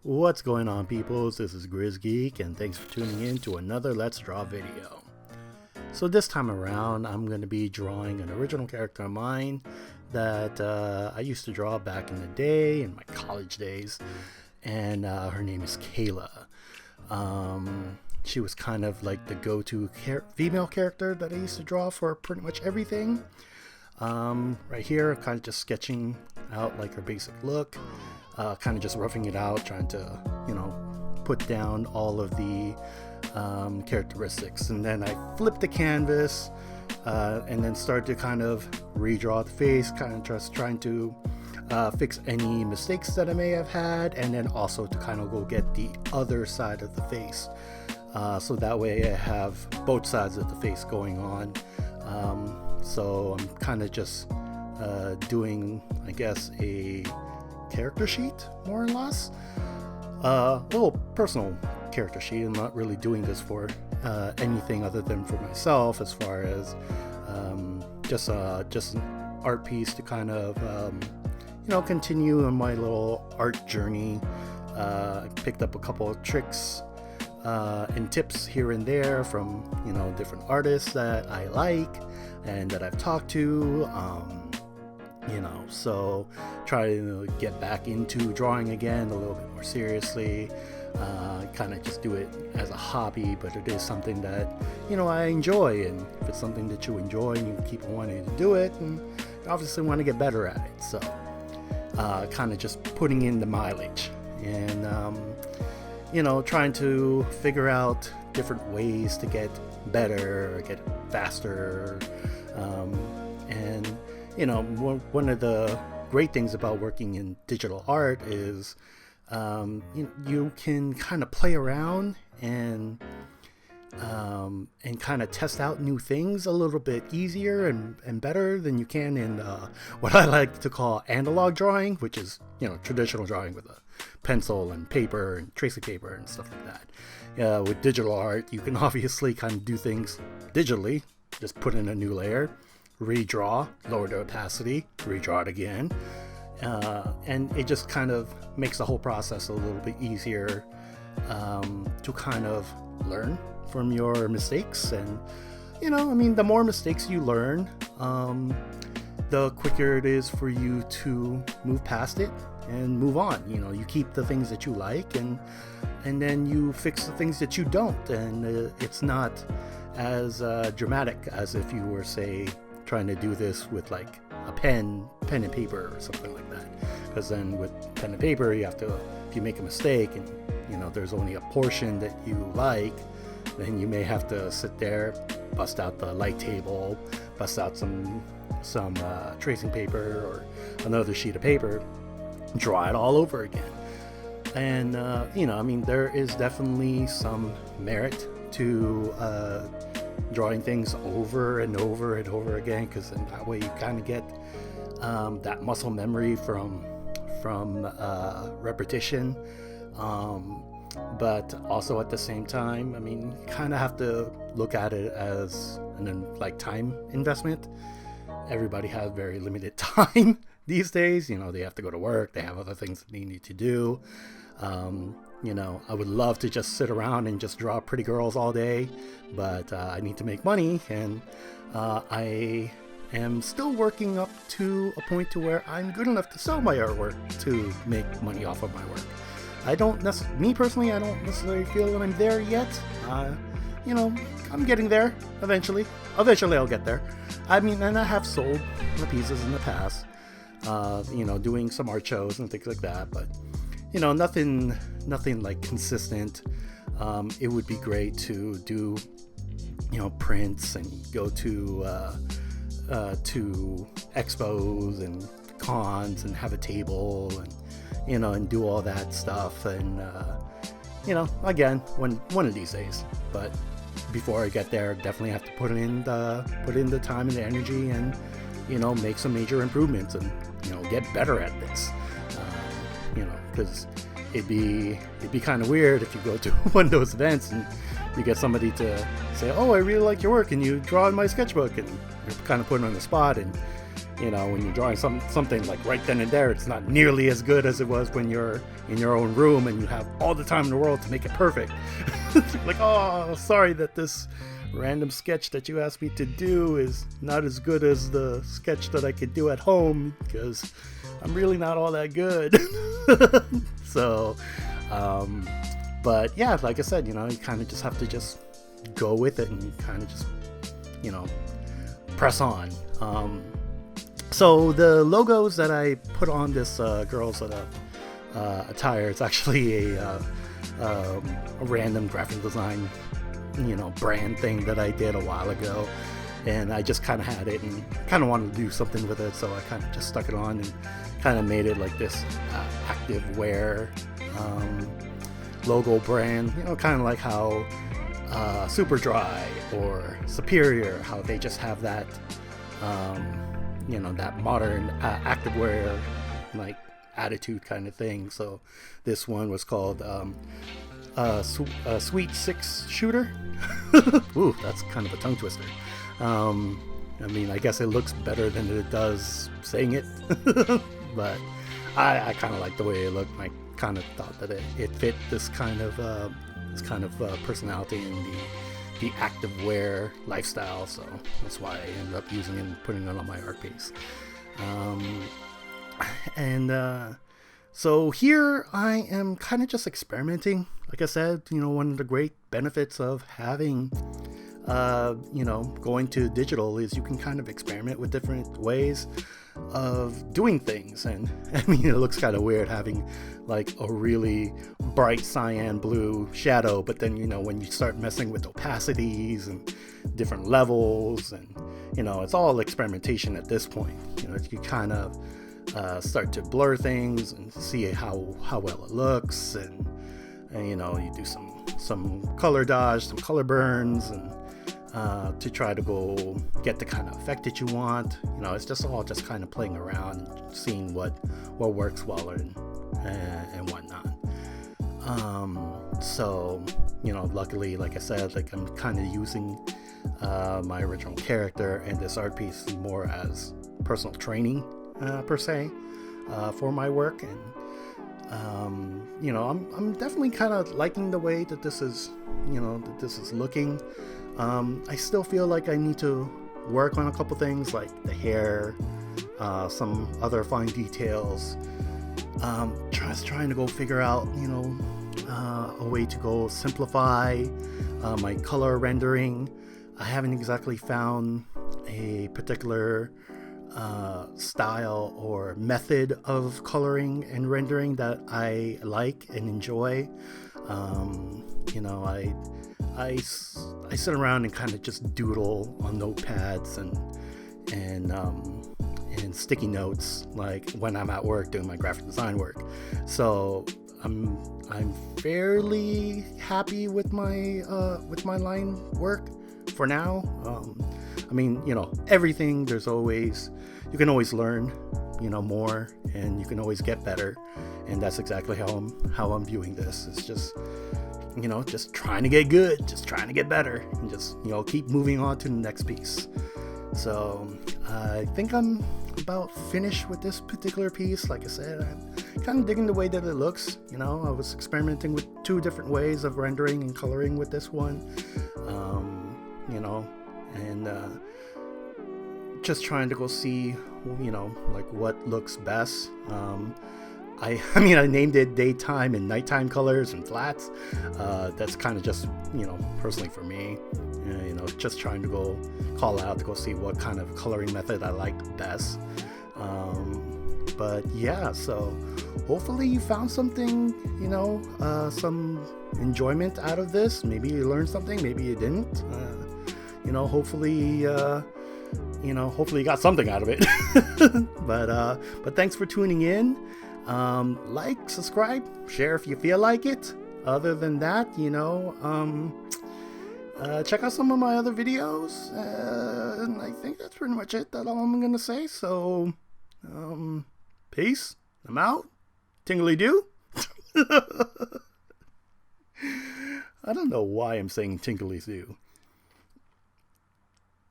What's going on, peoples? This is Grizz Geek, and thanks for tuning in to another Let's Draw video. So this time around, I'm going to be drawing an original character of mine that I used to draw back in the day, in my college days, and her name is Kayla. She was kind of like the go-to female character that I used to draw for pretty much everything. Right here, kind of just sketching out like her basic look. Kind of just roughing it out, trying to, put down all of the characteristics. And then I flipped the canvas and then started to kind of redraw the face, kind of just trying to fix any mistakes that I may have had, and then also to kind of go get the other side of the face. So that way I have both sides of the face going on. So I'm kind of just doing, I guess, a character sheet, more or less. A little personal character sheet. I'm not really doing this for anything other than for myself, as far as just an art piece to kind of continue on my little art journey. I picked up a couple of tricks and tips here and there from different artists that I like and that I've talked to. So try to get back into drawing again a little bit more seriously. Kind of just do it as a hobby, but it is something that I enjoy, and if it's something that you enjoy and you keep wanting to do it, and you obviously want to get better at it. So kind of just putting in the mileage and trying to figure out different ways to get better, get faster, and one of the great things about working in digital art is you can kind of play around and kind of test out new things a little bit easier and better than you can in what I like to call analog drawing, which is traditional drawing with a pencil and paper and tracing paper and stuff like that. With digital art, you can obviously kind of do things digitally, just put in a new layer, redraw, lower the opacity, redraw it again, and it just kind of makes the whole process a little bit easier to kind of learn from your mistakes. And the more mistakes you learn, the quicker it is for you to move past it and move on. You keep the things that you like, and then you fix the things that you don't, and it's not as dramatic as if you were, say, trying to do this with like a pen and paper or something like that. Because then with pen and paper, you have to, if you make a mistake and there's only a portion that you like, then you may have to sit there, bust out the light table, bust out some tracing paper or another sheet of paper, draw it all over again. And there is definitely some merit to drawing things over and over and over again, because in that way you kind of get that muscle memory from repetition, but also at the same time, you kind of have to look at it as time investment. Everybody has very limited time these days. They have to go to work, they have other things that they need to do. I would love to just sit around and just draw pretty girls all day, but I need to make money, and I am still working up to a point to where I'm good enough to sell my artwork to make money off of my work. Me personally, I don't necessarily feel that I'm there yet. I'm getting there eventually. Eventually I'll get there. And I have sold the pieces in the past, doing some art shows and things like that, but nothing like consistent. It would be great to do prints and go to expos and cons and have a table and do all that stuff, and again, one of these days. But before I get there, definitely have to put in the time and the energy, and make some major improvements, and get better at this. Because it'd be kind of weird if you go to one of those events and you get somebody to say, "Oh, I really like your work," and you draw in my sketchbook, and you're kind of put on the spot, and you know, when you're drawing something like right then and there, it's not nearly as good as it was when you're in your own room and you have all the time in the world to make it perfect. Like, oh, sorry that this random sketch that you asked me to do is not as good as the sketch that I could do at home, because I'm really not all that good. So, but yeah, like I said, you know, you kind of just have to just go with it and kind of just, you know, press on. So the logos that I put on this girl's attire, it's actually a random graphic design, you know, brand thing that I did a while ago, and I just kind of had it and kind of wanted to do something with it, so I kind of just stuck it on and kind of made it like this active wear logo brand, you know, kind of like how Superdry or Superior, how they just have that you know, that modern activewear like attitude kind of thing. So this one was called Sweet Six Shooter. Ooh, that's kind of a tongue twister. I mean, I guess it looks better than it does saying it. But I kind of like the way it looked. I kind of thought that it fit this kind of personality and the active wear lifestyle, so that's why I ended up using it and putting it on my art piece. So here I am kind of just experimenting. Like I said, you know, one of the great benefits of having you know, going to digital is you can kind of experiment with different ways of doing things. And I mean, it looks kind of weird having like a really bright cyan blue shadow, but then, you know, when you start messing with opacities and different levels, and, you know, it's all experimentation at this point. You know, you kind of start to blur things and see how well it looks, and you know, you do some color dodge, some color burns, and to try to go get the kind of effect that you want. You know, it's just all just kind of playing around, seeing what works well and whatnot. So, you know, luckily, like I said, like I'm kind of using my original character and this art piece more as personal training per se for my work. And you know, I'm definitely kind of liking the way that this is, you know, that this is looking. I still feel like I need to work on a couple things like the hair, some other fine details. Just trying to go figure out, you know, a way to go simplify my color rendering. I haven't exactly found a particular style or method of coloring and rendering that I like and enjoy. You know, I sit around and kind of just doodle on notepads and sticky notes, like when I'm at work doing my graphic design work. So I'm fairly happy with my line work for now. I mean, you know, everything, you can always learn, you know, more, and you can always get better, and that's exactly how I'm viewing this. It's just, you know, just trying to get good, just trying to get better, and just, you know, keep moving on to the next piece. So I think I'm about finished with this particular piece. Like I said, I'm kind of digging the way that it looks. You know, I was experimenting with 2 different ways of rendering and coloring with this one, you know, and just trying to go see, you know, like what looks best. I mean, I named it daytime and nighttime colors and flats. That's kind of just, you know, personally for me, you know, just trying to go call out to go see what kind of coloring method I like best. But yeah, so hopefully you found something, you know, some enjoyment out of this. Maybe you learned something, maybe you didn't. You know, hopefully you got something out of it. But thanks for tuning in. Like, subscribe, share if you feel like it. Other than that, you know, check out some of my other videos, and I think that's pretty much it. That's all I'm gonna say. So, peace. I'm out. Tingly do. I don't know why I'm saying tingly do.